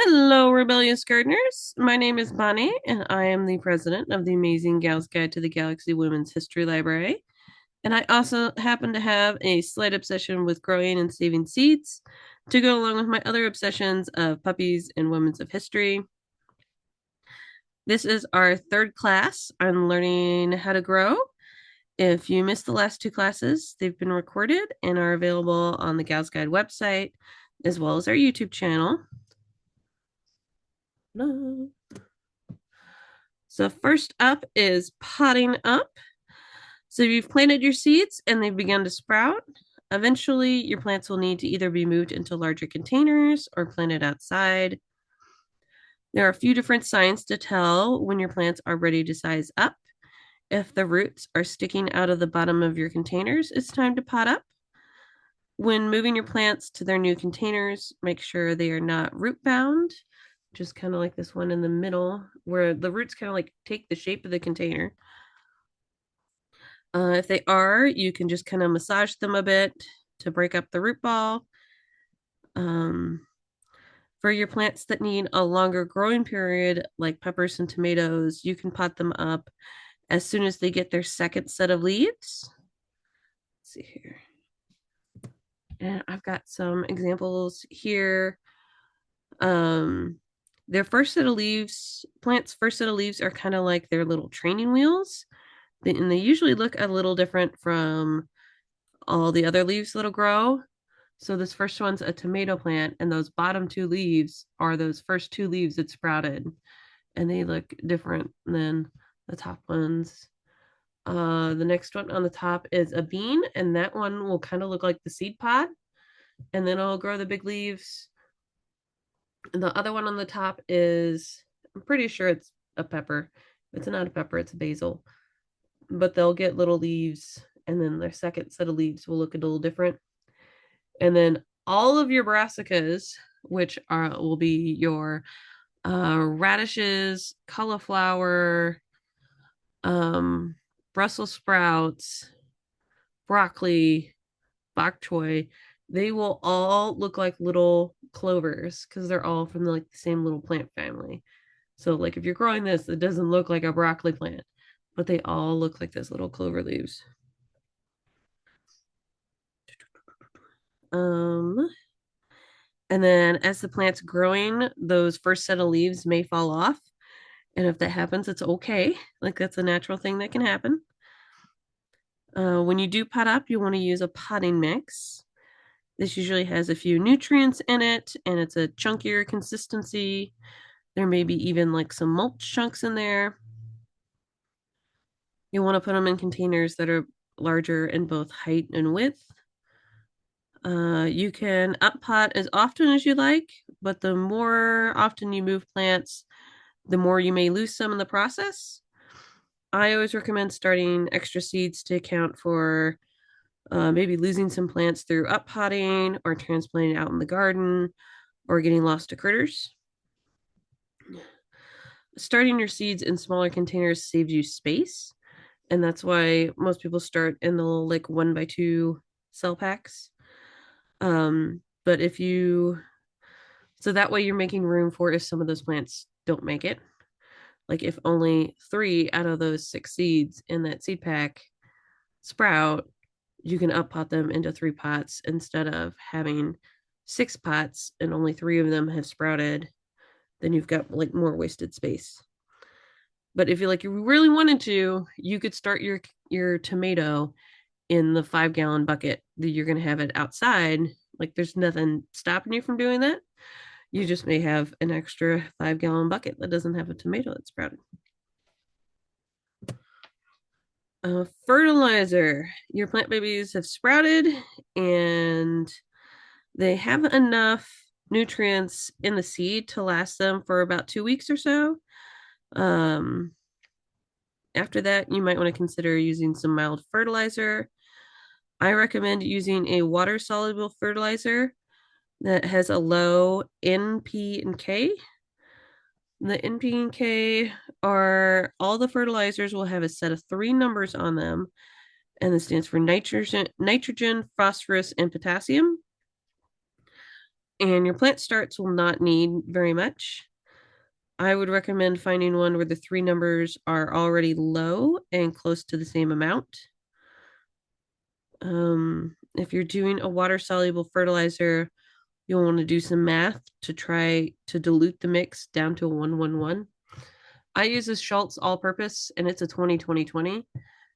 Hello, rebellious gardeners. My name is Bonnie, and I am the president of the Amazing Gals Guide to the Galaxy Women's History Library. And I also happen to have a slight obsession with growing and saving seeds to go along with my other obsessions of puppies and women's of history. This is our third class on learning how to grow. If you missed the last two classes, they've been recorded and are available on the Gals Guide website as well as our YouTube channel. No. So first up is potting up. So you've planted your seeds and they've begun to sprout. Eventually, your plants will need to either be moved into larger containers or planted outside. There are a few different signs to tell when your plants are ready to size up. If the roots are sticking out of the bottom of your containers, it's time to pot up. When moving your plants to their new containers, make sure they are not root bound, just kind of like this one in the middle, where the roots kind of like take the shape of the container. If they are, you can just kind of massage them a bit to break up the root ball. Um, for your plants that need a longer growing period, like peppers and tomatoes, you can pot them up as soon as they get their second set of leaves. Let's see here. And I've got some examples here. Um, their first set of leaves, plants' first set of leaves are kind of like their little training wheels. And they usually look a little different from all the other leaves that'll grow. So this first one's a tomato plant, and those bottom two leaves are those first two leaves that sprouted, and they look different than the top ones. The next one on the top is a bean, and that one will kind of look like the seed pod, and then it'll grow the big leaves. And the other one on the top is, I'm pretty sure it's a pepper. It's not a pepper, it's a basil. But they'll get little leaves, and then their second set of leaves will look a little different. And then all of your brassicas, which are will be your radishes, cauliflower, um, Brussels sprouts, broccoli, bok choy, they will all look like little clovers because they're all from the same little plant family. So like if you're growing this, it doesn't look like a broccoli plant, but they all look like those little clover leaves. Um, And then as the plant's growing, those first set of leaves may fall off. And if that happens, it's okay. Like that's a natural thing that can happen. When you do pot up, you want to use a potting mix. This usually has a few nutrients in it and it's a chunkier consistency. There may be even like some mulch chunks in there. You want to put them in containers that are larger in both height and width. You can up pot as often as you like, but the more often you move plants, the more you may lose some in the process. I always recommend starting extra seeds to account for maybe losing some plants through up potting or transplanting out in the garden or getting lost to critters. Starting your seeds in smaller containers saves you space, and that's why most people start in the little, like 1x2 cell packs. But if you so that way you're making room for if some of those plants don't make it. Like if only 3 out of those 6 seeds in that seed pack sprout, you can up pot them into 3 pots instead of having 6 pots and only 3 of them have sprouted. Then you've got like more wasted space. But if you really wanted to, you could start your tomato in the 5-gallon bucket that you're going to have it outside. Like there's nothing stopping you from doing that. You just may have an extra 5-gallon bucket that doesn't have a tomato that's sprouted. Fertilizer. Your plant babies have sprouted and they have enough nutrients in the seed to last them for about 2 weeks or so. Um, After that, you might want to consider using some mild fertilizer. I recommend using a water soluble fertilizer that has a low NP and K. The NP and K are all the fertilizers will have a set of 3 numbers on them, and this stands for nitrogen, phosphorus, and potassium. And your plant starts will not need very much. I would recommend finding one where the three numbers are already low and close to the same amount. If you're doing a water soluble fertilizer, you'll want to do some math to try to dilute the mix down to a 1-1-1. I use this Schultz all purpose and it's a 20-20-20,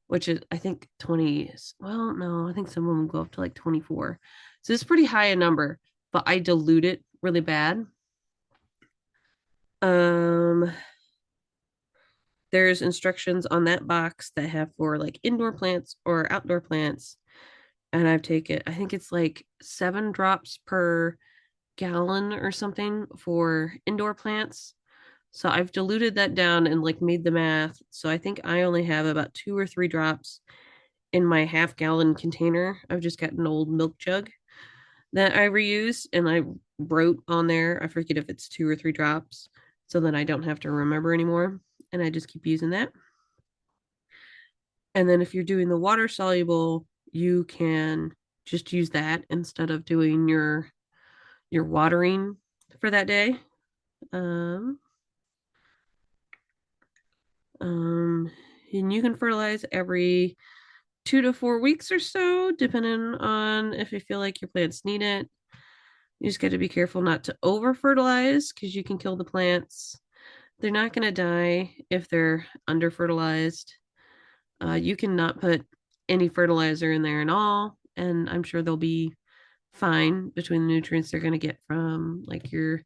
which is, I think 20 is, well, no, I think some of them go up to like 24. So it's pretty high a number, but I dilute it really bad. Um, there's instructions on that box that have for like indoor plants or outdoor plants. And I've taken, I think it's like 7 drops per gallon or something for indoor plants. So I've diluted that down and like made the math. So I think I only have about 2 or 3 drops in my half-gallon container. I've just got an old milk jug that I reuse, and I wrote on there, I forget if it's 2 or 3 drops, so then I don't have to remember anymore. And I just keep using that. And then if you're doing the water soluble, you can just use that instead of doing your watering for that day. Um, um, and you can fertilize every 2 to 4 weeks or so, depending on if you feel like your plants need it. You just got to be careful not to over fertilize because you can kill the plants. They're not going to die if they're under fertilized. You can not put any fertilizer in there at all, and I'm sure they'll be fine between the nutrients they're going to get from like your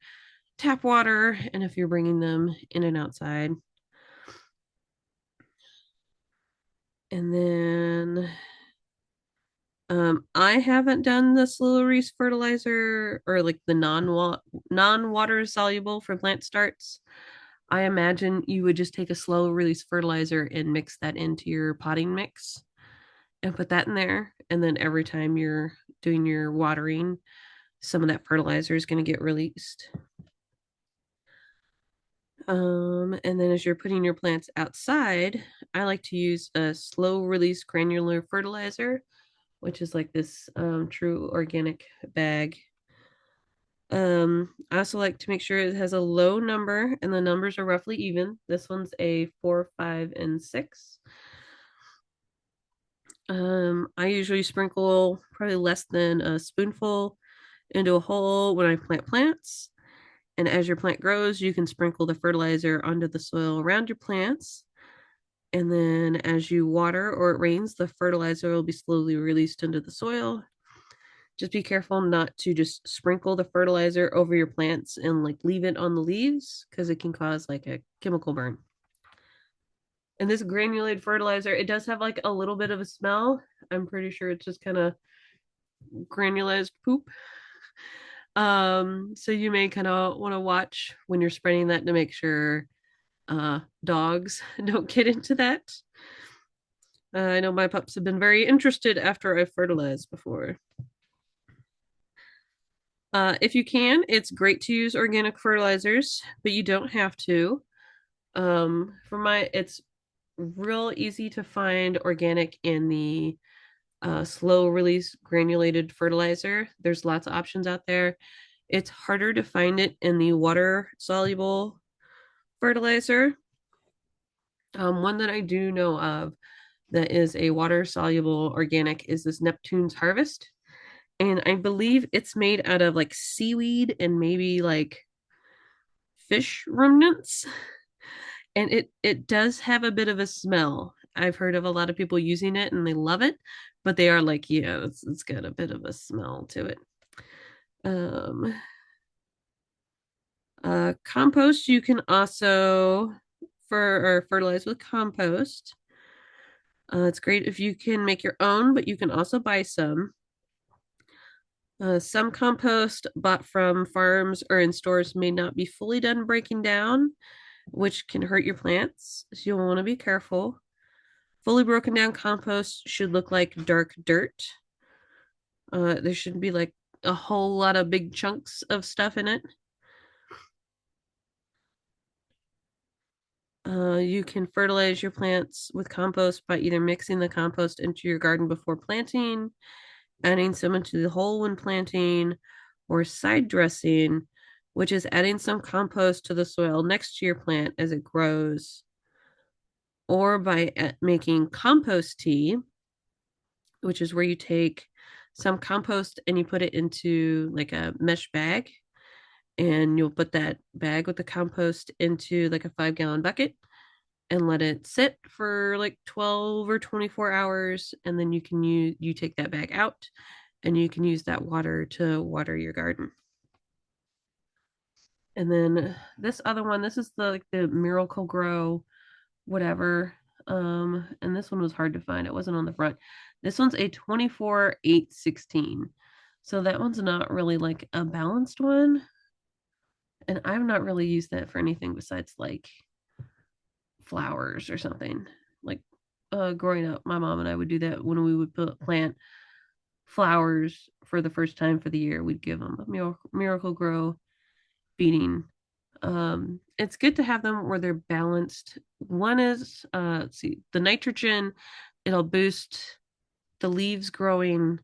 tap water and if you're bringing them in and outside. And then I haven't done the slow release fertilizer or like the non-water soluble for plant starts. I imagine you would just take a slow release fertilizer and mix that into your potting mix and put that in there. And then every time you're doing your watering, some of that fertilizer is going to get released. And then as you're putting your plants outside, I like to use a slow release granular fertilizer, which is like this true organic bag. I also like to make sure it has a low number and the numbers are roughly even. This one's a 4, 5, and 6. I usually sprinkle probably less than a spoonful into a hole when I plant plants. And as your plant grows, you can sprinkle the fertilizer onto the soil around your plants. And then as you water or it rains, the fertilizer will be slowly released into the soil. Just be careful not to just sprinkle the fertilizer over your plants and like leave it on the leaves because it can cause like a chemical burn. And this granulated fertilizer, it does have like a little bit of a smell. I'm pretty sure it's just kind of granulated poop. So you may kind of want to watch when you're spraying that to make sure dogs don't get into that. I know my pups have been very interested after I've fertilized before. If you can, it's great to use organic fertilizers, but you don't have to. It's real easy to find organic in the slow release granulated fertilizer. There's lots of options out there. It's harder to find it in the water soluble fertilizer. One that I do know of that is a water soluble organic is this Neptune's Harvest. And I believe it's made out of like seaweed and maybe like fish remnants. And it does have a bit of a smell. I've heard of a lot of people using it and they love it, but they are like, yeah, it's got a bit of a smell to it. Um, Compost you can also or fertilize with compost. It's great if you can make your own, but you can also buy some. Some compost bought from farms or in stores may not be fully done breaking down, which can hurt your plants. So you'll want to be careful. Fully broken down compost should look like dark dirt. There shouldn't be like a whole lot of big chunks of stuff in it. You can fertilize your plants with compost by either mixing the compost into your garden before planting, adding some into the hole when planting, or side dressing, which is adding some compost to the soil next to your plant as it grows, or by making compost tea, which is where you take some compost and you put it into like a mesh bag, and you'll put that bag with the compost into like a 5 gallon bucket and let it sit for like 12 or 24 hours, and then you take that bag out and you can use that water to water your garden. And then this other one, this is the like the Miracle Grow whatever. And this one was hard to find. It wasn't on the front. This one's a 24/8/16. So that one's not really like a balanced one. And I've not really used that for anything besides like flowers or something. Like growing up, my mom and I would do that when we would plant flowers for the first time for the year. We'd give them a Miracle Grow beating. It's good to have them where they're balanced. One is let's see, the nitrogen, it'll boost the leaves growing.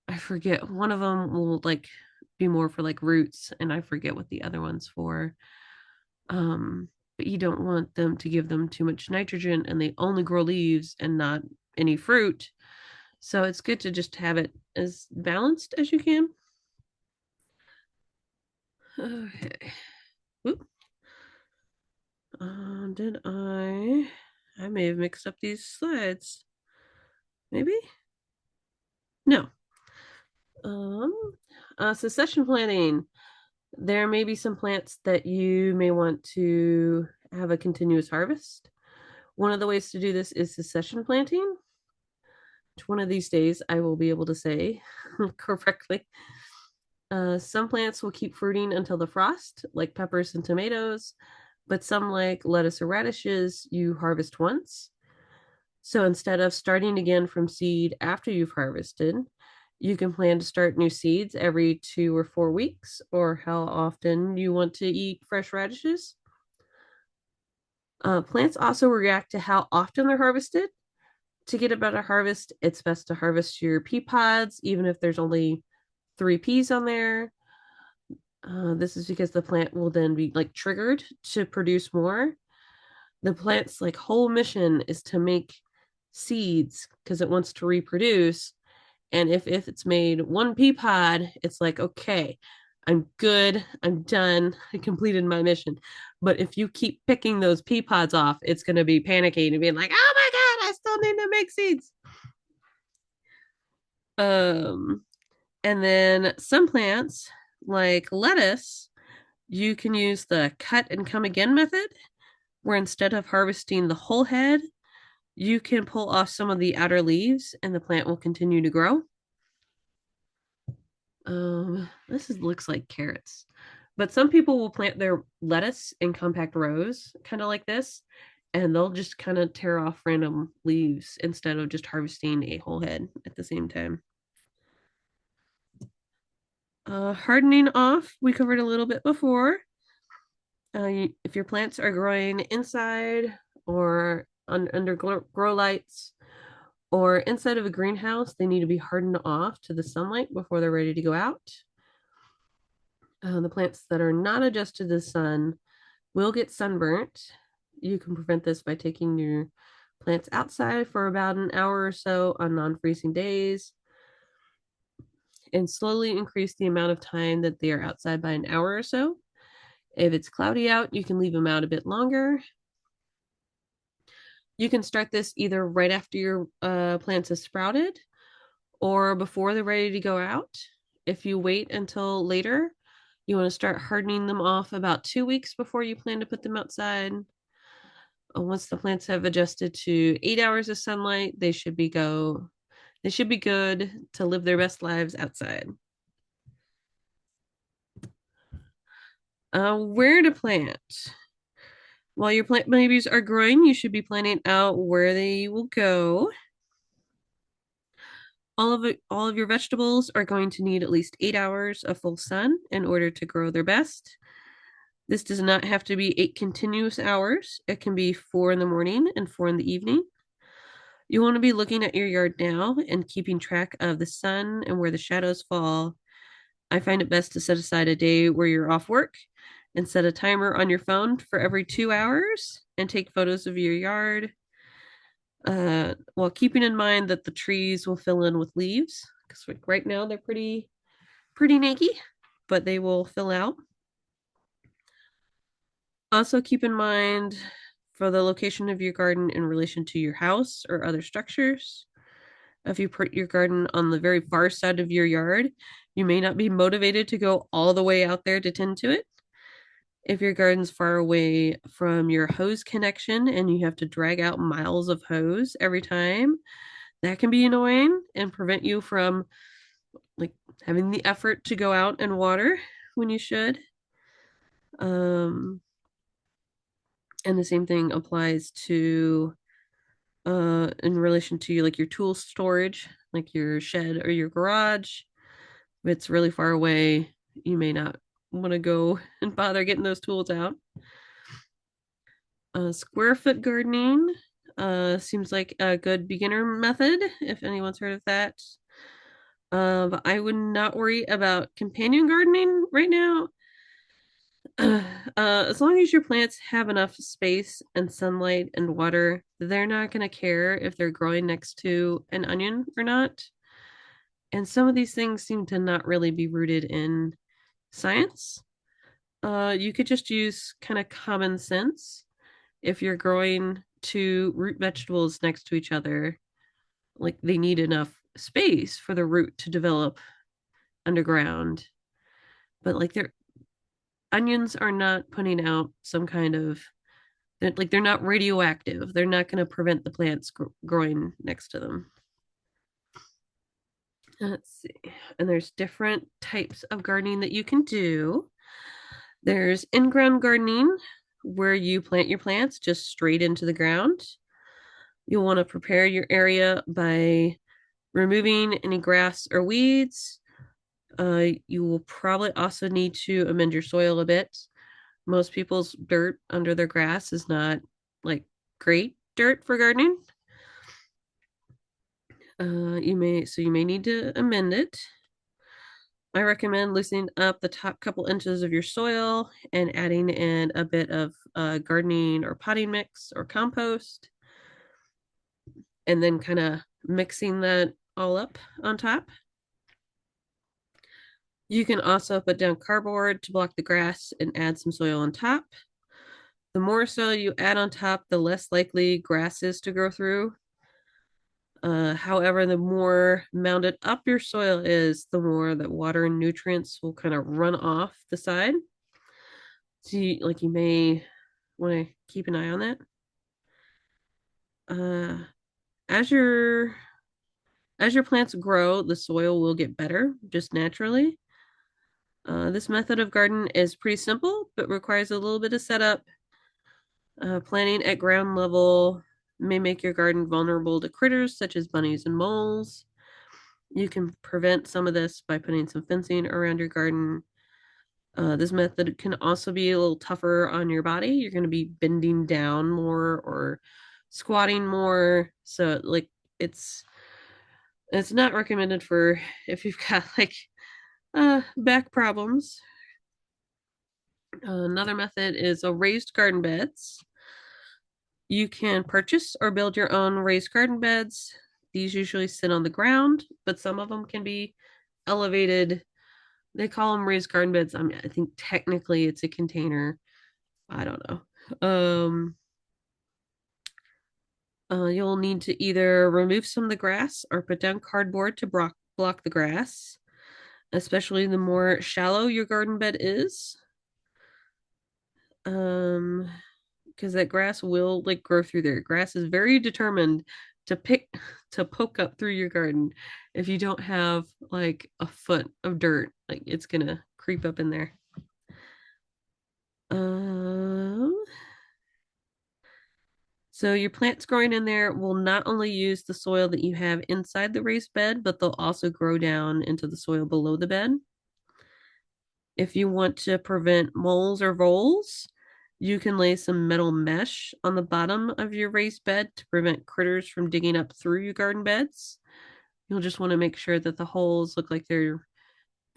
I forget, one of them will like be more for like roots, and I forget what the other one's for. um but you don't want them to give them too much nitrogen and they only grow leaves and not any fruit, so it's good to just have it as balanced as you can. Okay. Oop. Did I may have mixed up these slides. Maybe? No. Um, Succession planting. There may be some plants that you may want to have a continuous harvest. One of the ways to do this is succession planting, which one of these days I will be able to say correctly. Some plants will keep fruiting until the frost, like peppers and tomatoes, but some, like lettuce or radishes, you harvest once. So instead of starting again from seed after you've harvested, you can plan to start new seeds every 2 or 4 weeks, or how often you want to eat fresh radishes. Plants also react to how often they're harvested. To get a better harvest, it's best to harvest your pea pods, even if there's only 3 peas on there. This is because the plant will then be like triggered to produce more. The plant's like whole mission is to make seeds because it wants to reproduce. And if it's made 1 pea pod, it's like, okay, I'm good, I'm done, I completed my mission. But if you keep picking those pea pods off, it's going to be panicking and being like, oh my god, I still need to make seeds. um and then some plants like lettuce, you can use the cut and come again method, where instead of harvesting the whole head, you can pull off some of the outer leaves and the plant will continue to grow. Looks like carrots, but some people will plant their lettuce in compact rows, kind of like this, and they'll just kind of tear off random leaves instead of just harvesting a whole head at the same time. Hardening off, we covered a little bit before. If your plants are growing inside or under grow lights or inside of a greenhouse, they need to be hardened off to the sunlight before they're ready to go out. The plants that are not adjusted to the sun will get sunburnt. You can prevent this by taking your plants outside for about an hour or so on non-freezing days and slowly increase the amount of time that they are outside by an hour or so. If it's cloudy out, you can leave them out a bit longer. You can start this either right after your plants have sprouted or before they're ready to go out. If you wait until later, you want to start hardening them off about 2 weeks before you plan to put them outside. Once the plants have adjusted to 8 hours of sunlight, they should be good to live their best lives outside. Where to plant? While your plant babies are growing, you should be planning out where they will go. All of your vegetables are going to need at least 8 hours of full sun in order to grow their best. This does not have to be 8 continuous hours. It can be 4 in the morning and 4 in the evening. You want to be looking at your yard now and keeping track of the sun and where the shadows fall I find it best to set aside a day where you're off work and set a timer on your phone for every 2 hours and take photos of your yard, while keeping in mind that the trees will fill in with leaves because right now they're pretty naked, but they will fill out. Also, keep in mind for the location of your garden in relation to your house or other structures. If you put your garden on the very far side of your yard, you may not be motivated to go all the way out there to tend to it. If your garden's far away from your hose connection and you have to drag out miles of hose every time, that can be annoying and prevent you from like having the effort to go out and water when you should. Um, and the same thing applies to in relation to like your tool storage, like your shed or your garage. If it's really far away, you may not want to go and bother getting those tools out. Square foot gardening seems like a good beginner method if anyone's heard of that. But I would not worry about companion gardening right now. As long as your plants have enough space and sunlight and water, they're not going to care if they're growing next to an onion or not. And some of these things seem to not really be rooted in science. You could just use kind of common sense if you're growing two root vegetables next to each other. Like they need enough space for the root to develop underground. But like their onions are not putting out some kind of they're not radioactive. They're not going to prevent the plants growing next to them. Let's see. And there's different types of gardening that you can do. There's in-ground gardening where you plant your plants just straight into the ground. You'll want to prepare your area by removing any grass or weeds. You will probably also need to amend your soil a bit. Most people's dirt under their grass is not like great dirt for gardening. You may need to amend it. I recommend loosening up the top couple inches of your soil and adding in a bit of gardening or potting mix or compost, and then kind of mixing that all up on top. You can also put down cardboard to block the grass and add some soil on top. The more soil you add on top, the less likely grass is to grow through. However, the more mounded up your soil is, the more that water and nutrients will kind of run off the side. So, you may want to keep an eye on that. Uh, as your plants grow, the soil will get better just naturally. This method of garden is pretty simple, but requires a little bit of setup. Planting at ground level may make your garden vulnerable to critters such as bunnies and moles. You can prevent some of this by putting some fencing around your garden. This method can also be a little tougher on your body. You're going to be bending down more or squatting more. So it's it's not recommended for if you've got back problems. Another method is a raised garden beds. You can purchase or build your own raised garden beds. These usually sit on the ground, but some of them can be elevated. They call them raised garden beds. I mean, I think technically it's a container. I don't know. You'll need to either remove some of the grass or put down cardboard to block the grass, especially the more shallow your garden bed is. Um, because that grass will like grow through there. Grass is very determined to pick to poke up through your garden. If you don't have like a foot of dirt, like it's gonna creep up in there. Um, so your plants growing in there will not only use the soil that you have inside the raised bed, but they'll also grow down into the soil below the bed. If you want to prevent moles or voles, you can lay some metal mesh on the bottom of your raised bed to prevent critters from digging up through your garden beds. You'll just want to make sure that the holes look like they're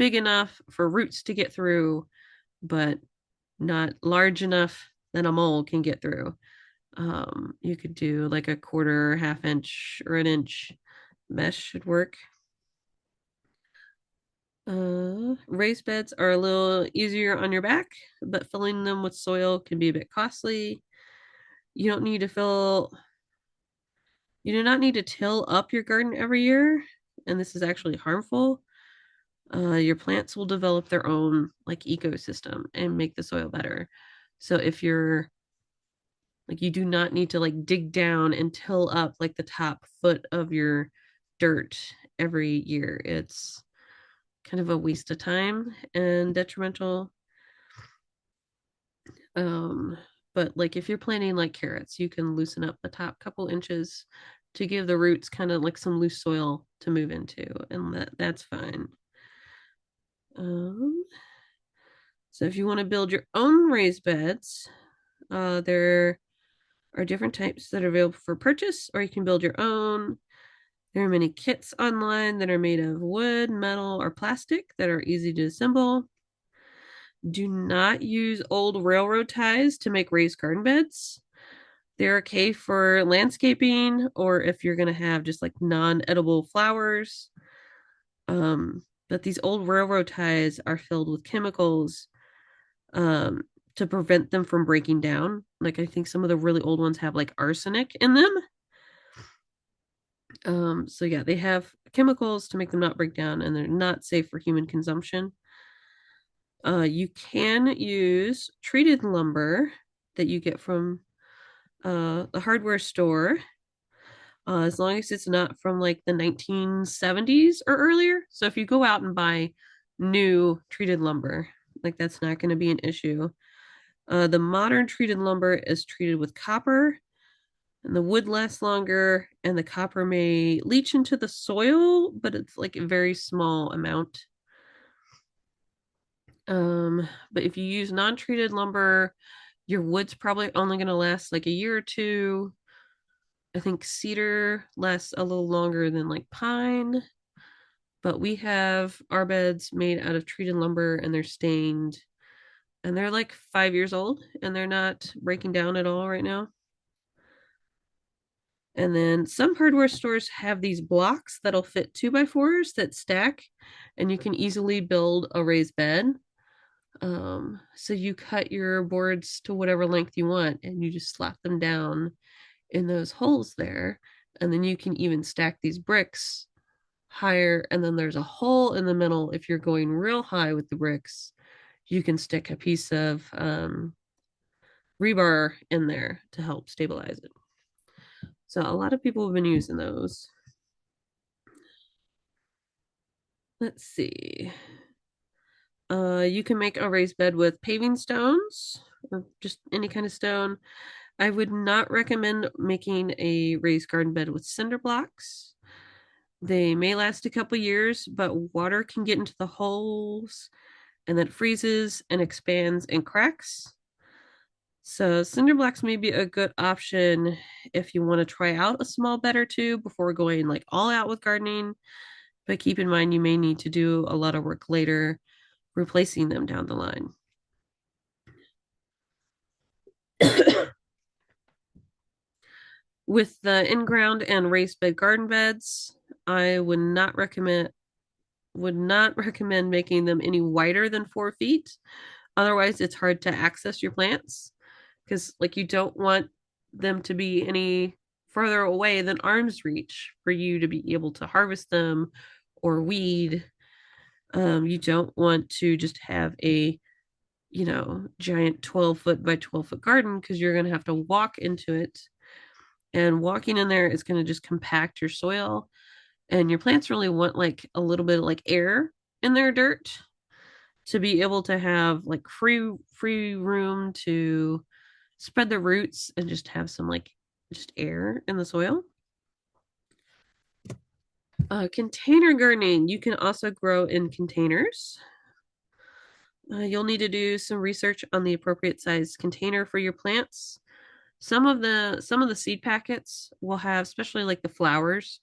big enough for roots to get through, but not large enough that a mole can get through. You could do like a quarter, half inch, or an inch mesh should work. Raised beds are a little easier on your back, but filling them with soil can be a bit costly. You don't need to fill, you do not need to till up your garden every year, and this is actually harmful. Your plants will develop their own like ecosystem and make the soil better. So if you're like, you do not need to like dig down and till up like the top foot of your dirt every year. It's kind of a waste of time and detrimental. Um, but like if you're planting like carrots, you can loosen up the top couple inches to give the roots kind of like some loose soil to move into, and that's fine. Um, so if you want to build your own raised beds, there are different types that are available for purchase, or you can build your own. There are many kits online that are made of wood, metal, or plastic that are easy to assemble. Do not use old railroad ties to make raised garden beds. They're okay for landscaping or if you're going to have just like non edible flowers. But these old railroad ties are filled with chemicals um, to prevent them from breaking down. Like I think some of the really old ones have like arsenic in them. So yeah, they have chemicals to make them not break down, and they're not safe for human consumption. You can use treated lumber that you get from the hardware store, as long as it's not from like the 1970s or earlier. So if you go out and buy new treated lumber, like that's not going to be an issue. The modern treated lumber is treated with copper, and the wood lasts longer, and the copper may leach into the soil, but it's like a very small amount. But if you use non-treated lumber, your wood's probably only going to last like a year or two. I think cedar lasts a little longer than like pine, but we have our beds made out of treated lumber and they're stained and they're like 5 years old and they're not breaking down at all right now. And then some hardware stores have these blocks that'll fit 2x4s that stack, and you can easily build a raised bed. So you cut your boards to whatever length you want, and you just slap them down in those holes there. And then you can even stack these bricks higher. And then there's a hole in the middle. If you're going real high with the bricks, you can stick a piece of rebar in there to help stabilize it. So a lot of people have been using those. Let's see. You can make a raised bed with paving stones or just any kind of stone. I would not recommend making a raised garden bed with cinder blocks. They may last a couple years, but water can get into the holes and then it freezes and expands and cracks. So cinder blocks may be a good option if you want to try out a small bed or two before going like all out with gardening. But keep in mind you may need to do a lot of work later replacing them down the line. With the in-ground and raised bed garden beds, I would not recommend making them any wider than 4 feet. Otherwise, it's hard to access your plants because like you don't want them to be any further away than arm's reach for you to be able to harvest them or weed. You don't want to just have a giant 12-foot by 12-foot garden because you're going to have to walk into it. And walking in there is going to just compact your soil. And your plants really want like a little bit of like air in their dirt to be able to have like free room to spread their roots and just have some like just air in the soil. Container gardening, you can also grow in containers. You'll need to do some research on the appropriate size container for your plants. Some of the seed packets will have, especially like the flowers,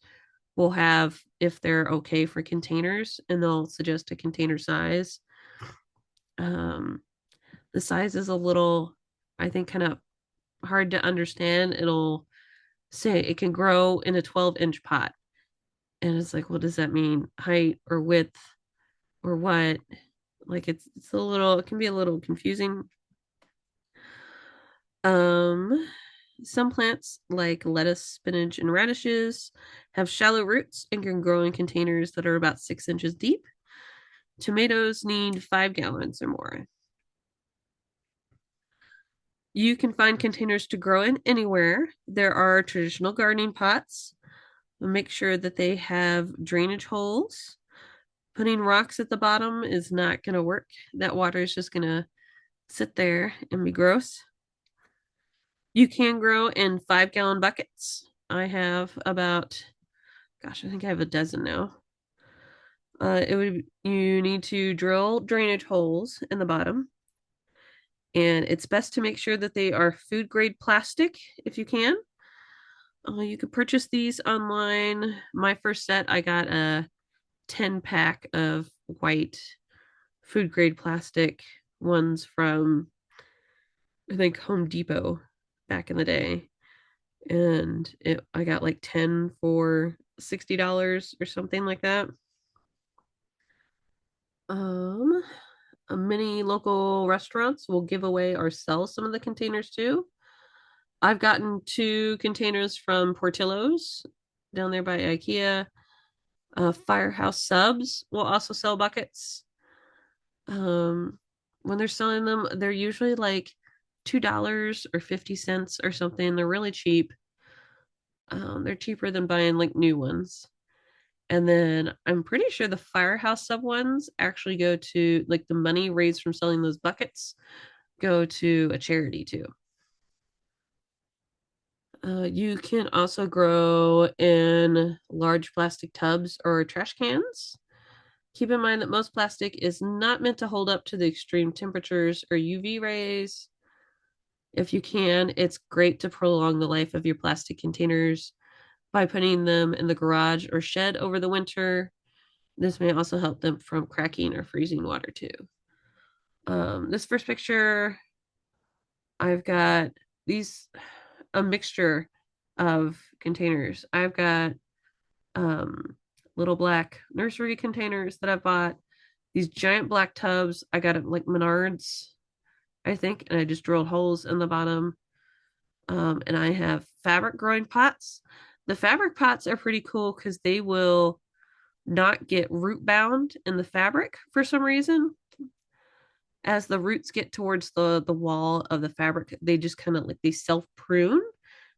will have if they're okay for containers, and they'll suggest a container size. Um, the size is a little, I think, kind of hard to understand. It'll say it can grow in a 12-inch pot. And it's like, what does that mean? Height or width or what? Like it's a little, it can be a little confusing. Um, some plants like lettuce, spinach, and radishes have shallow roots and can grow in containers that are about 6 inches deep. Tomatoes need 5 gallons or more. You can find containers to grow in anywhere. There are traditional gardening pots. Make sure that they have drainage holes. Putting rocks at the bottom is not going to work. That water is just going to sit there and be gross. You can grow in 5 gallon buckets. I have about, gosh, I think I have a dozen now. You need to drill drainage holes in the bottom, and it's best to make sure that they are food grade plastic if you can. You can purchase these online. My first set, I got a 10 pack of white food grade plastic ones from, I think, Home Depot back in the day. And I got like 10 for $60 or something like that. Um, Many local restaurants will give away or sell some of the containers too. I've gotten 2 containers from Portillo's down there by IKEA. Firehouse Subs will also sell buckets. Um, when they're selling them, they're usually like $2 or 50 cents or something. They're really cheap. They're cheaper than buying like new ones. And then I'm pretty sure the Firehouse Sub ones actually go to, like, the money raised from selling those buckets go to a charity too. You can also grow in large plastic tubs or trash cans. Keep in mind that most plastic is not meant to hold up to the extreme temperatures or UV rays. If you can, it's great to prolong the life of your plastic containers by putting them in the garage or shed over the winter. This may also help them from cracking or freezing water too. This first picture, I've got these, a mixture of containers. I've got little black nursery containers that I've bought. These giant black tubs I got at like Menards, I think, and I just drilled holes in the bottom. And I have fabric growing pots. The fabric pots are pretty cool because they will not get root bound in the fabric for some reason. As the roots get towards the wall of the fabric, they just kind of like they self prune,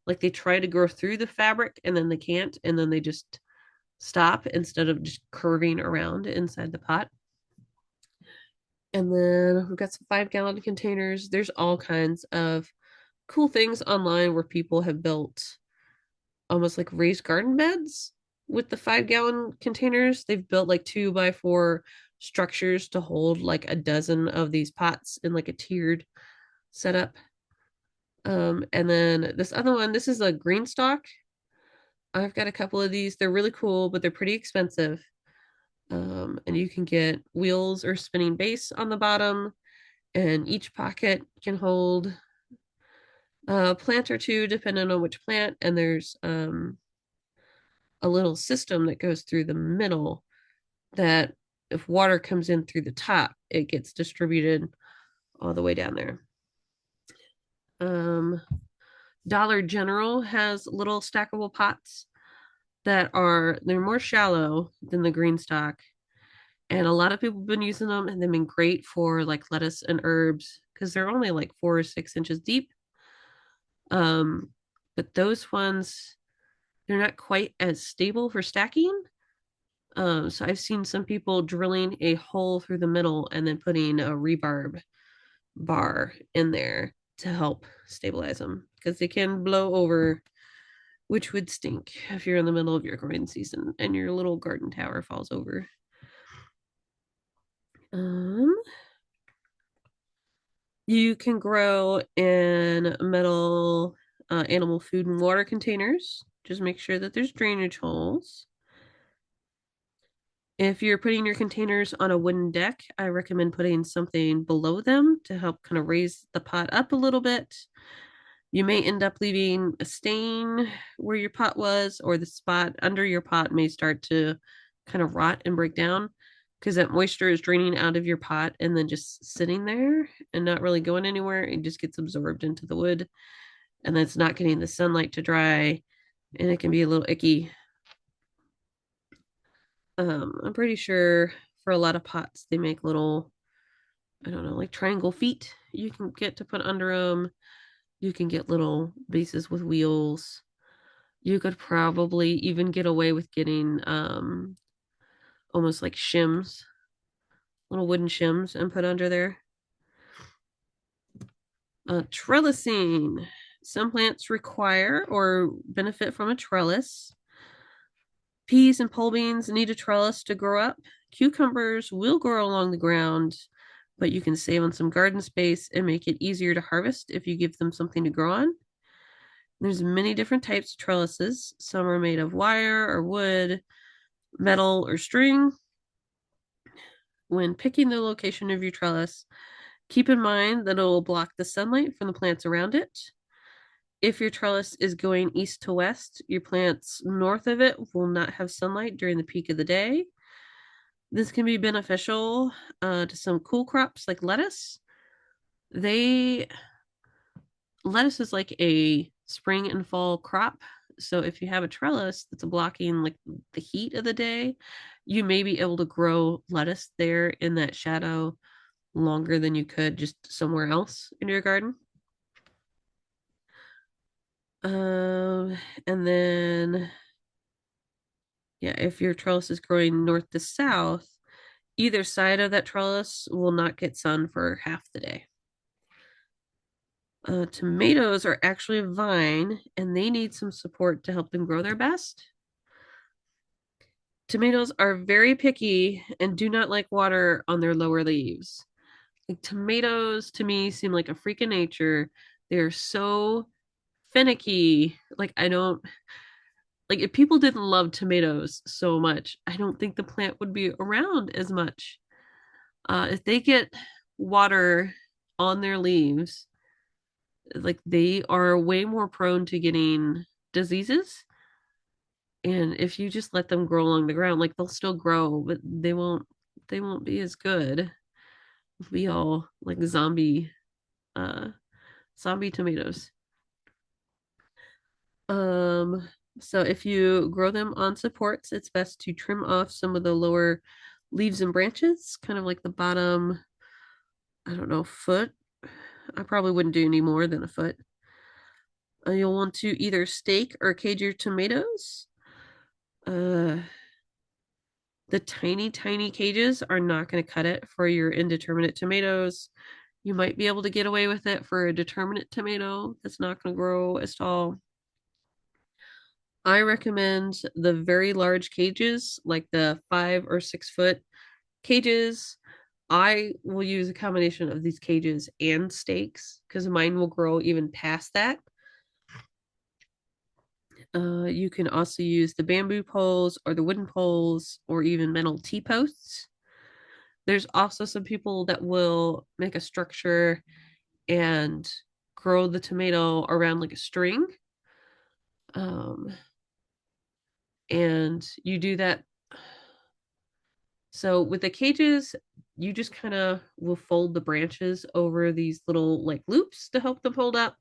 like they try to grow through the fabric and then they can't, and then they just stop instead of just curving around inside the pot. And then we've got some 5 gallon containers. There's all kinds of cool things online where people have built almost like raised garden beds with the 5 gallon containers. They've built like 2x4 structures to hold like a dozen of these pots in like a tiered setup. And then this other one, this is a green stalk. I've got a couple of these. They're really cool, but they're pretty expensive. And you can get wheels or spinning base on the bottom, and each pocket can hold a plant or two, depending on which plant. And there's a little system that goes through the middle that if water comes in through the top, it gets distributed all the way down there. Um, Dollar General has little stackable pots they're more shallow than the green stock. And a lot of people have been using them, and they've been great for like lettuce and herbs because they're only like 4 or 6 inches deep. Um, but those ones, they're not quite as stable for stacking. So I've seen some people drilling a hole through the middle and then putting a rebarb bar in there to help stabilize them because they can blow over, which would stink if you're in the middle of your growing season and your little garden tower falls over. Um, you can grow in metal animal food and water containers. Just make sure that there's drainage holes. If you're putting your containers on a wooden deck, I recommend putting something below them to help kind of raise the pot up a little bit. You may end up leaving a stain where your pot was, or the spot under your pot may start to kind of rot and break down because that moisture is draining out of your pot and then just sitting there and not really going anywhere. It just gets absorbed into the wood and then it's not getting the sunlight to dry and it can be a little icky. I'm pretty sure for a lot of pots, they make little, I don't know, like triangle feet you can get to put under them. You can get little bases with wheels. You could probably even get away with getting almost like shims, little wooden shims, and put under there. Trellising. Some plants require or benefit from a trellis. Peas and pole beans need a trellis to grow up. Cucumbers will grow along the ground, but you can save on some garden space and make it easier to harvest if you give them something to grow on. There's many different types of trellises. Some are made of wire or wood, metal or string. When picking the location of your trellis, keep in mind that it will block the sunlight from the plants around it. If your trellis is going east to west, your plants north of it will not have sunlight during the peak of the day. This can be beneficial to some cool crops like lettuce. They lettuce is like a spring and fall crop. So if you have a trellis that's blocking like the heat of the day, you may be able to grow lettuce there in that shadow longer than you could just somewhere else in your garden. Um, and then yeah, if your trellis is growing north to south, either side of that trellis will not get sun for half the day. Tomatoes are actually a vine and they need some support to help them grow their best. Tomatoes are very picky and do not like water on their lower leaves. Like tomatoes to me seem like a freak of nature. They're so finicky. Like I don't like if people didn't love tomatoes so much, I don't think the plant would be around as much. If they get water on their leaves, like they are way more prone to getting diseases. And if you just let them grow along the ground, like they'll still grow, but they won't be as good. We all like uh zombie tomatoes. Um so if you grow them on supports, it's best to trim off some of the lower leaves and branches, kind of like the bottom, I don't know, foot. I probably wouldn't do any more than a foot. You'll want to either stake or cage your tomatoes. Uh, the tiny, tiny cages are not going to cut it for your indeterminate tomatoes. You might be able to get away with it for a determinate tomato that's not going to grow as tall. I recommend the very large cages, like the 5 or 6 foot cages. I will use a combination of these cages and stakes because mine will grow even past that. You can also use the bamboo poles or the wooden poles or even metal T-posts. There's also some people that will make a structure and grow the tomato around like a string. Um, and you do that. So with the cages, you just kind of will fold the branches over these little like loops to help them hold up.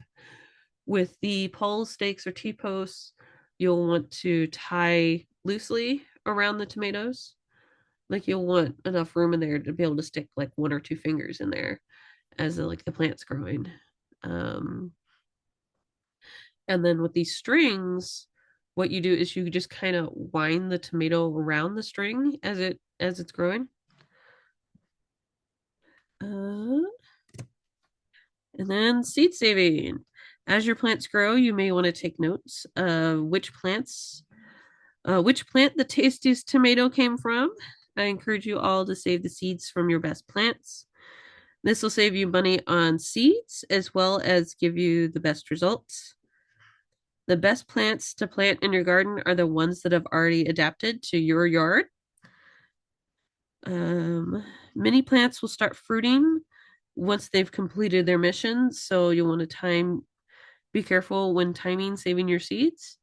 With the poles, stakes, or T-posts, you'll want to tie loosely around the tomatoes. Like you'll want enough room in there to be able to stick like 1 or 2 fingers in there as like the plant's growing. Um, and then with these strings, what you do is you just kind of wind the tomato around the string as it's growing. Uh, and then seed saving. As your plants grow, you may want to take notes of which plant the tastiest tomato came from. I encourage you all to save the seeds from your best plants. This will save you money on seeds as well as give you the best results. The best plants to plant in your garden are the ones that have already adapted to your yard. Um, Many plants will start fruiting once they've completed their mission. So you'll want to be careful when timing saving your seeds.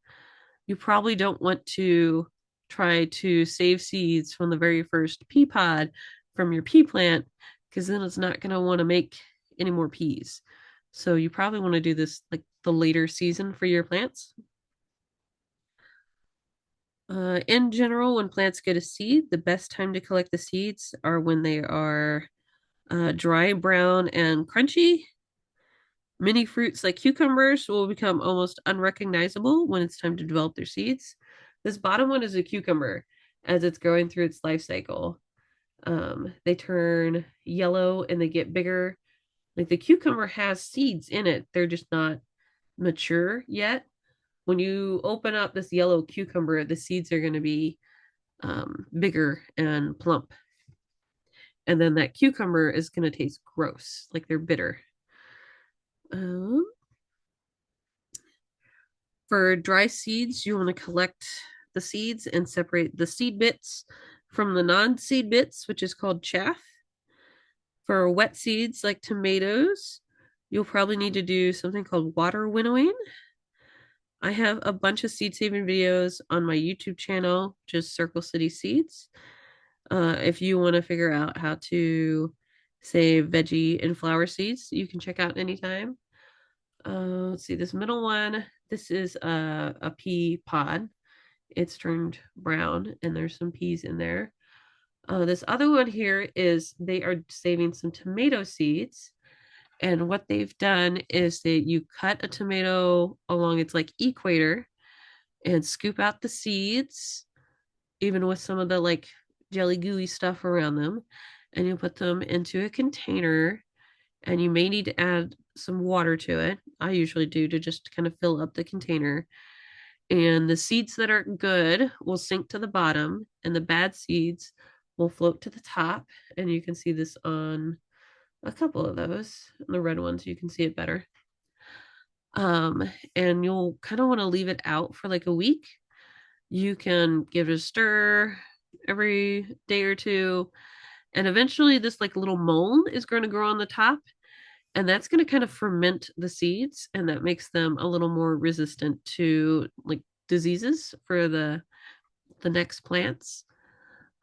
You probably don't want to try to save seeds from the very first pea pod from your pea plant because then it's not going to want to make any more peas. So you probably want to do this like the later season for your plants. In general, when plants get a seed, the best time to collect the seeds are when they are dry, brown, and crunchy. Many fruits like cucumbers will become almost unrecognizable when it's time to develop their seeds. This bottom one is a cucumber as it's going through its life cycle. They turn yellow and they get bigger. Like the cucumber has seeds in it, they're just not mature yet. When you open up this yellow cucumber, the seeds are going to be bigger and plump. And then that cucumber is going to taste gross, like they're bitter. Um, For dry seeds, you want to collect the seeds and separate the seed bits from the non-seed bits, which is called chaff. For wet seeds like tomatoes, you'll probably need to do something called water winnowing. I have a bunch of seed saving videos on my YouTube channel, just Circle City Seeds. If you want to figure out how to save veggie and flower seeds, you can check out anytime. Let's see, this middle one, this is a pea pod. It's turned brown and there's some peas in there. This other one here is they are saving some tomato seeds. And what they've done is that you cut a tomato along its like equator and scoop out the seeds, even with some of the like jelly gooey stuff around them. And you put them into a container and you may need to add some water to it. I usually do to just kind of fill up the container. And the seeds that are good will sink to the bottom, and the bad seeds will float to the top. And you can see this on a couple of those. The red ones, you can see it better. And you'll kind of want to leave it out for like a week. You can give it a stir every day or two, and eventually this like little mold is going to grow on the top, and that's going to kind of ferment the seeds, and that makes them a little more resistant to like diseases for the next plants.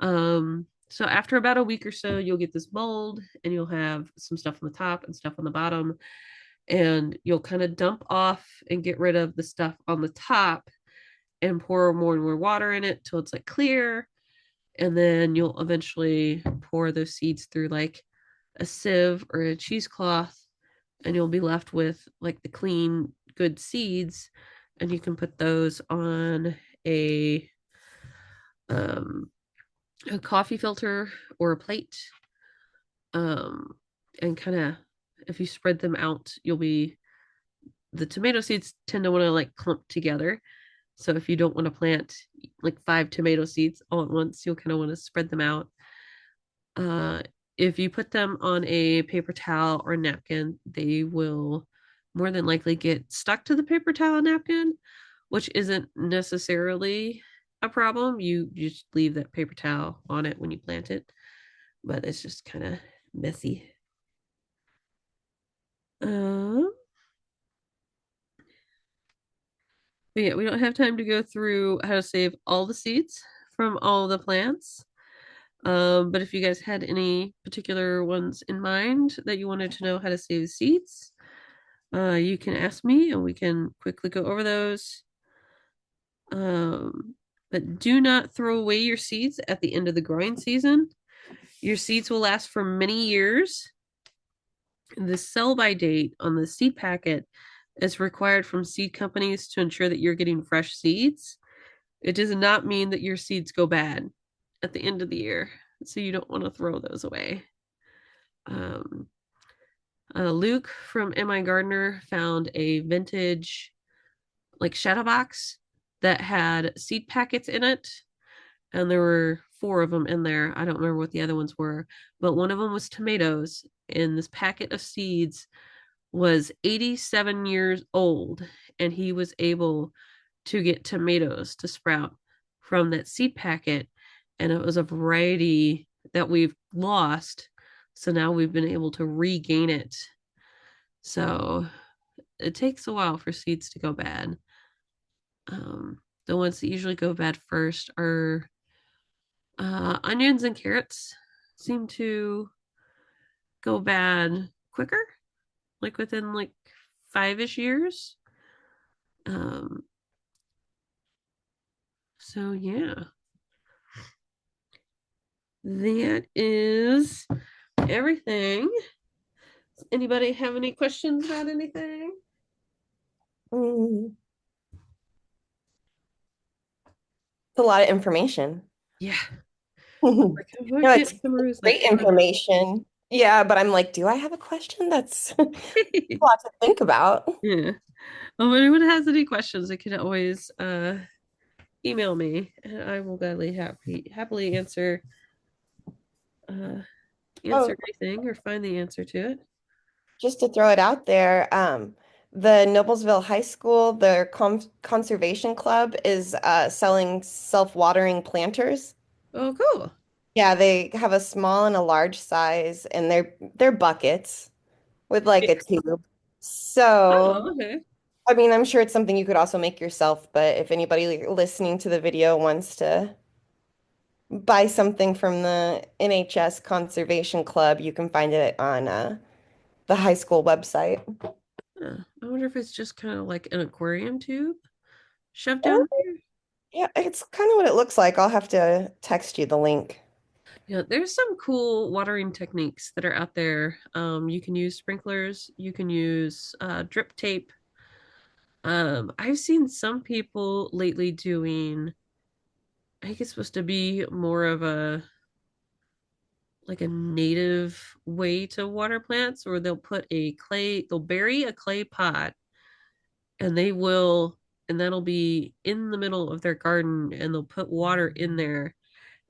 So after about a week or so, you'll get this mold and you'll have some stuff on the top and stuff on the bottom. And you'll kind of dump off and get rid of the stuff on the top and pour more and more water in it till it's like clear. And then you'll eventually pour those seeds through like a sieve or a cheesecloth, and you'll be left with like the clean, good seeds. And you can put those on a um, a coffee filter or a plate, um, and kind of if you spread them out, you'll be the tomato seeds tend to want to like clump together. So if you don't want to plant like 5 tomato seeds all at once, you'll kind of want to spread them out. Uh, if you put them on a paper towel or napkin, they will more than likely get stuck to the paper towel napkin, which isn't necessarily a problem. You just leave that paper towel on it when you plant it, but it's just kind of messy. Um, but yeah, we don't have time to go through how to save all the seeds from all the plants. But if you guys had any particular ones in mind that you wanted to know how to save seeds, you can ask me and we can quickly go over those. But do not throw away your seeds at the end of the growing season. Your seeds will last for many years. The sell by date on the seed packet is required from seed companies to ensure that you're getting fresh seeds. It does not mean that your seeds go bad at the end of the year, so you don't want to throw those away. Um, Luke from MI Gardener found a vintage like shadow box that had seed packets in it, and there were 4 of them in there. I don't remember what the other ones were, but one of them was tomatoes, and this packet of seeds was 87 years old, and he was able to get tomatoes to sprout from that seed packet. And it was a variety that we've lost. So now we've been able to regain it. So it takes a while for seeds to go bad. The ones that usually go bad first are onions and carrots seem to go bad quicker, like within like 5-ish years. Um, so yeah, that is everything. Does anybody have any questions about anything? Mm, it's a lot of information. Yeah, like I No, can't it's summarize that great for them. information. Yeah, but I'm like, do I have a question? That's a lot to think about. Yeah. Well, if anyone has any questions, they can always email me, and I will gladly happily uh, Oh, answer anything or find the answer to it. just to throw it out there, the Noblesville High School, their conservation club is selling self-watering planters. Oh, cool. Yeah, they have a small and a large size, and they're buckets with like Yeah. a tube. So, Oh, okay. I mean, I'm sure it's something you could also make yourself, but if anybody listening to the video wants to buy something from the NHS Conservation Club, you can find it on the high school website. I wonder if it's just kind of like an aquarium tube shoved Uh, down there. yeah, it's kind of what it looks like. I'll have to text you the link. Yeah, there's some cool watering techniques that are out there. You can use sprinklers, you can use drip tape. I've seen some people lately doing, I think it's supposed to be more of a like a native way to water plants, or they'll bury a clay pot and they will, and that'll be in the middle of their garden and they'll put water in there.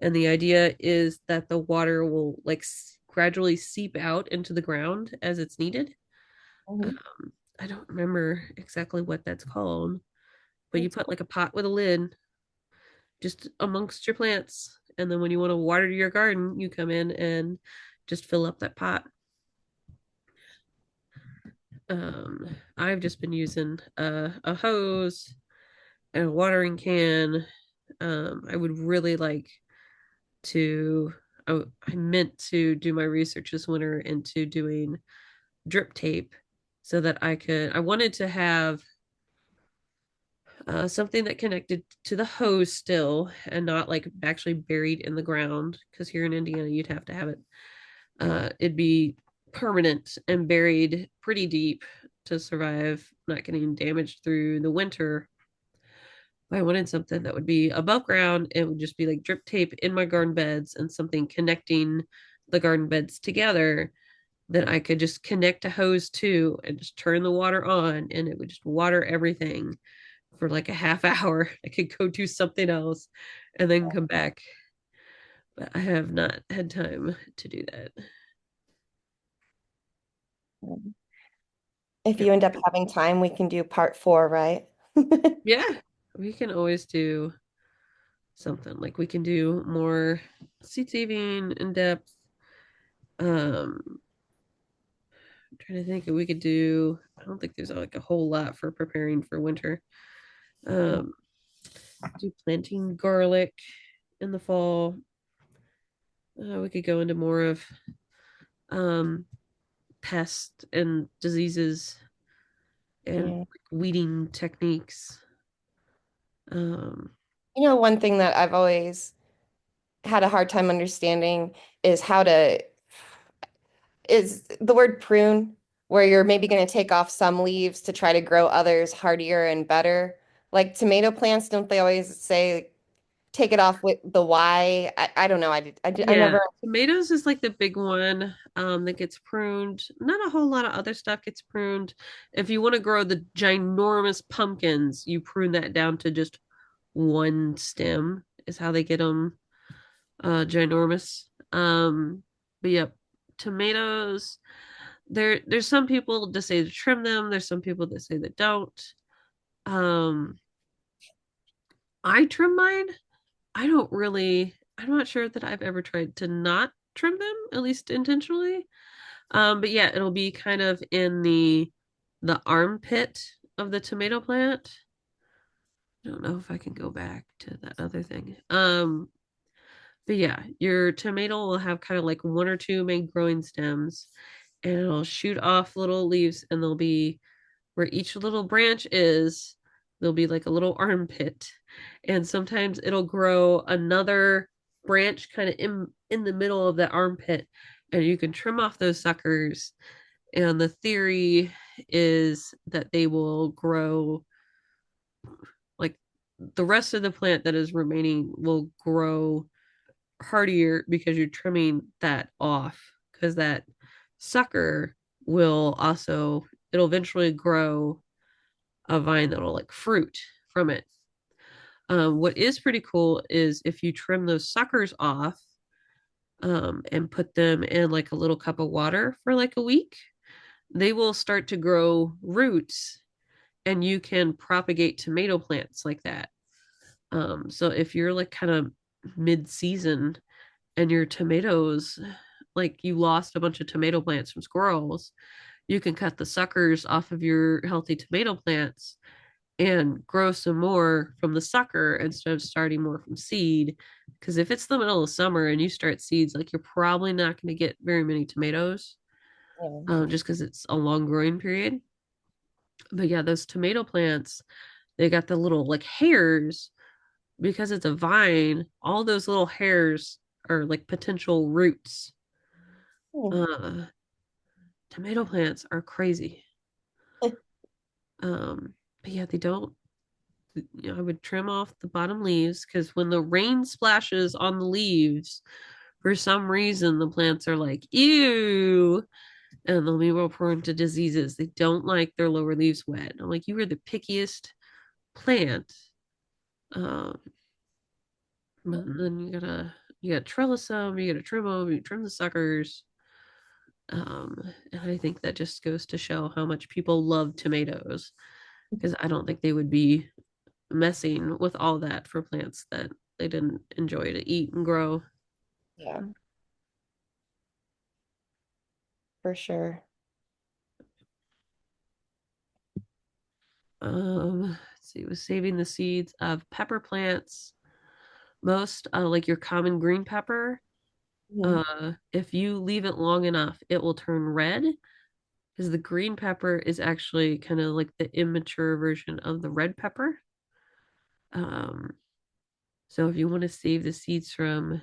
And the idea is that the water will like gradually seep out into the ground as it's needed. Mhm. I don't remember exactly what that's called, but you That's put cool. like a pot with a lid just amongst your plants. And then when you want to water your garden, you come in and just fill up that pot. I've just been using a hose and a watering can. I would really like to. I meant to do my research this winter into doing drip tape so that I could. I wanted to have something that connected to the hose still and not like actually buried in the ground because here in Indiana you'd have to have it. It'd be permanent and buried pretty deep to survive not getting damaged through the winter. I wanted something that would be above ground. It would just be like drip tape in my garden beds and something connecting the garden beds together that I could just connect a hose to and just turn the water on and it would just water everything for like a half hour. I could go do something else and then come back. But I have not had time to do that. If Yep. you end up having time, we can do part four, right? Yeah, we can always do something like we can do more seat saving in depth. I'm trying to think if we could do. I don't think there's like a whole lot for preparing for winter. Um, do planting garlic in the fall. We could go into more of um, pest and diseases and Yeah. weeding techniques. Um, You know, one thing that I've always had a hard time understanding is is the word prune, where you're maybe going to take off some leaves to try to grow others hardier and better. Like tomato plants, don't they always say take it off with the Y? I don't know. I yeah, never. tomatoes is like the big one that gets pruned. Not a whole lot of other stuff gets pruned. If you want to grow the ginormous pumpkins, you prune that down to just one stem, is how they get them ginormous. But yeah, tomatoes. There's some people that say to trim them. There's some people that say that don't. Um, I trim mine. I don't really. I'm not sure that I've ever tried to not trim them, at least intentionally. But yeah, it'll be kind of in the armpit of the tomato plant. I don't know if I can go back to that other thing. But yeah, your tomato will have kind of like one or two main growing stems, and it'll shoot off little leaves, and they'll be where each little branch is, there'll be like a little armpit. And sometimes it'll grow another branch kind of in the middle of that armpit, and you can trim off those suckers. And the theory is that they will grow like the rest of the plant that is remaining will grow hardier because you're trimming that off because that sucker will also it'll eventually grow a vine that'll like fruit from it. What is pretty cool is if you trim those suckers off and put them in like a little cup of water for like a week, they will start to grow roots and you can propagate tomato plants like that. So if you're like kind of mid-season and your tomatoes, like you lost a bunch of tomato plants from squirrels, you can cut the suckers off of your healthy tomato plants and grow some more from the sucker instead of starting more from seed. Because if it's the middle of summer and you start seeds, like you're probably not going to get very many tomatoes, Yeah. just because it's a long growing period. But yeah, those tomato plants, they got the little like hairs because it's a vine. All those little hairs are like potential roots. Hmm. Uh, Tomato plants are crazy. But yeah, they don't I would trim off the bottom leaves because when the rain splashes on the leaves, for some reason the plants are like, ew, and they'll be more prone to diseases. They don't like their lower leaves wet. I'm like, you are the pickiest plant. Um, but then you gotta trellis them, you gotta trim them, you trim the suckers. And I think that just goes to show how much people love tomatoes because I don't think they would be messing with all that for plants that they didn't enjoy to eat and grow. Yeah, for sure. Let's see, was saving the seeds of pepper plants. Most like your common green pepper, Mhm. if you leave it long enough, it will turn red because the green pepper is actually kind of like the immature version of the red pepper. Um, so if you want to save the seeds from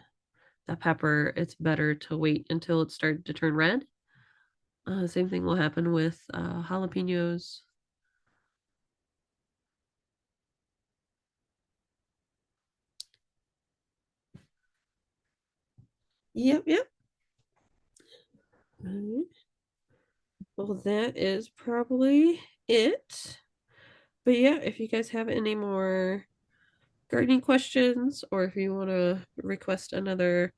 the pepper, it's better to wait until it started to turn red. Same thing will happen with jalapenos. Yep, yep. All right. Well, that is probably it. But yeah, if you guys have any more gardening questions or if you want to request another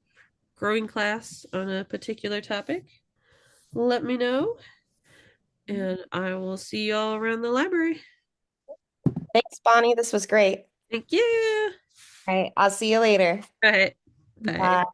growing class on a particular topic, let me know and I will see y'all around the library. Thanks, Bonnie. This was great. Thank you. All right, I'll see you later. All right. Bye. Bye.